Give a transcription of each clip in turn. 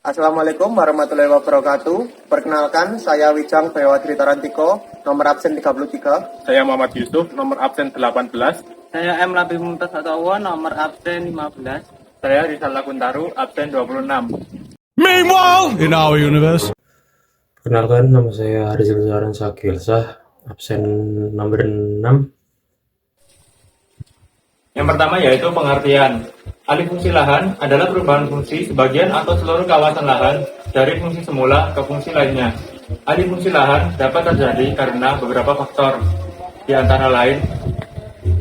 Assalamualaikum warahmatullahi wabarakatuh. Perkenalkan, saya Wijang Bewatri Tarantiko, nomor absen 33. Saya Muhammad Yusuf, nomor absen 18. Saya M. Labib Mumtaz Atawa, nomor absen 15. Saya Rizal Lakuntaru, absen 26. Meanwhile, in our universe. Perkenalkan, nama saya Rizal Zaran Sakilsah, absen nomor 6. Yang pertama yaitu pengertian. Alih fungsi lahan adalah perubahan fungsi sebagian atau seluruh kawasan lahan dari fungsi semula ke fungsi lainnya. Alih fungsi lahan dapat terjadi karena beberapa faktor, di antara lain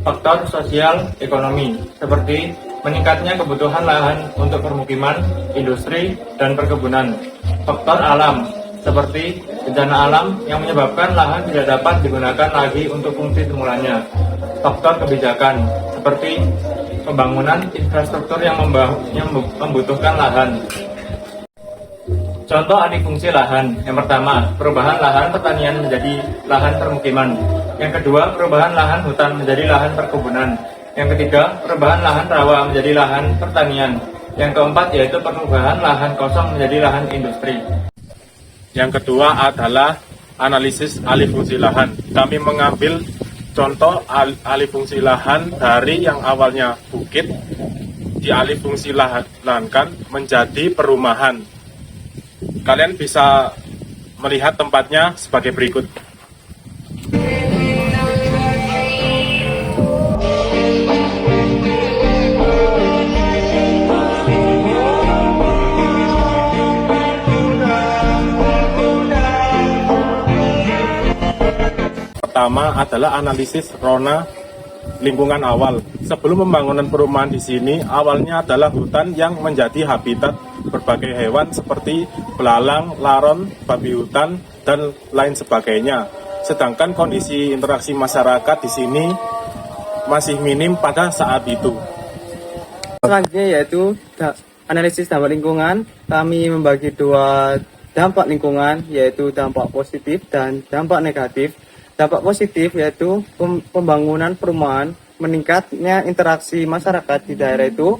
faktor sosial ekonomi, seperti meningkatnya kebutuhan lahan untuk permukiman, industri, dan perkebunan. Faktor alam, seperti bencana alam yang menyebabkan lahan tidak dapat digunakan lagi untuk fungsi semulanya. Faktor kebijakan, seperti pembangunan infrastruktur yang membutuhkan lahan. Contoh alih fungsi lahan. Yang pertama, perubahan lahan pertanian menjadi lahan permukiman. Yang kedua, perubahan lahan hutan menjadi lahan perkebunan. Yang ketiga, perubahan lahan rawa menjadi lahan pertanian. Yang keempat, yaitu perubahan lahan kosong menjadi lahan industri. Yang kedua adalah analisis alih fungsi lahan. Kami mengambil contoh alih fungsi lahan dari yang awalnya bukit dialih fungsi lahankan menjadi perumahan. Kalian bisa melihat tempatnya sebagai berikut. Pertama adalah analisis rona lingkungan awal. Sebelum pembangunan perumahan di sini, awalnya adalah hutan yang menjadi habitat berbagai hewan seperti belalang, laron, babi hutan, dan lain sebagainya. Sedangkan kondisi interaksi masyarakat di sini masih minim pada saat itu. Selanjutnya yaitu analisis dampak lingkungan. Kami membagi dua dampak lingkungan, yaitu dampak positif dan dampak negatif. Dampak positif yaitu pembangunan perumahan, meningkatnya interaksi masyarakat di daerah itu,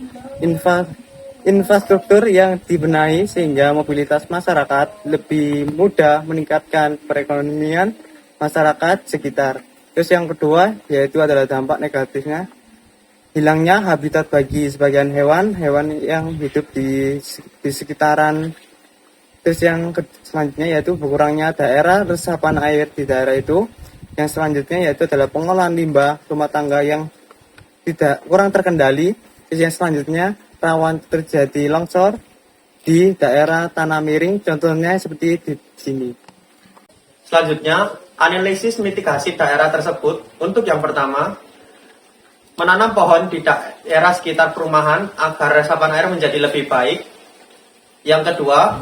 infrastruktur yang dibenahi sehingga mobilitas masyarakat lebih mudah, meningkatkan perekonomian masyarakat sekitar. Terus yang kedua yaitu adalah dampak negatifnya, hilangnya habitat bagi sebagian hewan yang hidup di sekitaran. Terus yang selanjutnya yaitu berkurangnya daerah resapan air di daerah itu. Yang selanjutnya yaitu adalah pengolahan limbah rumah tangga yang tidak kurang terkendali. Terus yang selanjutnya rawan terjadi longsor di daerah tanah miring, contohnya seperti di sini. Selanjutnya, analisis mitigasi daerah tersebut. Untuk yang pertama, menanam pohon di daerah sekitar perumahan agar resapan air menjadi lebih baik. Yang kedua,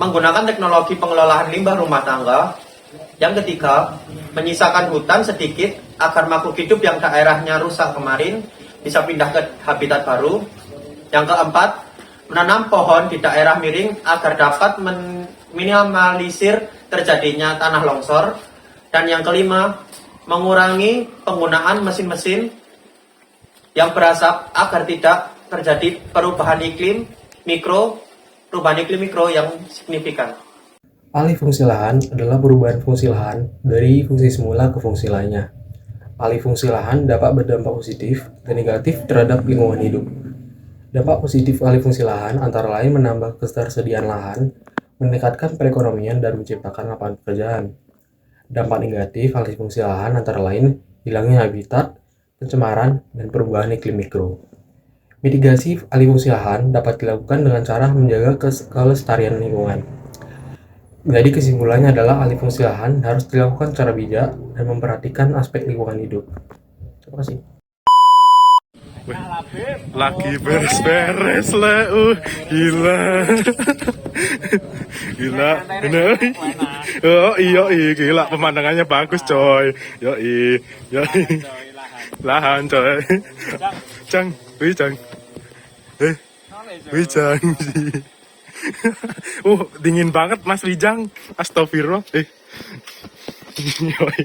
menggunakan teknologi pengelolaan limbah rumah tangga. Yang ketiga, menyisakan hutan sedikit agar makhluk hidup yang daerahnya rusak kemarin bisa pindah ke habitat baru. Yang keempat, menanam pohon di daerah miring agar dapat meminimalisir terjadinya tanah longsor. Dan yang kelima, mengurangi penggunaan mesin-mesin yang berasap agar tidak terjadi perubahan iklim mikro yang signifikan. Alih fungsi lahan adalah perubahan fungsi lahan dari fungsi semula ke fungsi lainnya. Alih fungsi lahan dapat berdampak positif dan negatif terhadap lingkungan hidup. Dampak positif alih fungsi lahan antara lain menambah ketersediaan lahan, meningkatkan perekonomian dan menciptakan lapangan pekerjaan. Dampak negatif alih fungsi lahan antara lain hilangnya habitat, pencemaran, dan perubahan iklim mikro. Mitigasi alih fungsi lahan dapat dilakukan dengan cara menjaga kelestarian lingkungan. Jadi kesimpulannya adalah alih fungsi lahan harus dilakukan secara bijak dan memperhatikan aspek lingkungan hidup. Terima kasih. Lagi beres-beres lah, gila. Gila, bener. Oh iya, gila pemandangannya bagus coy. Yoi. Lahan coy. Cang, Wijang. Wijang sih. Dingin banget Mas Wijang. Astagfirullah. Yoi.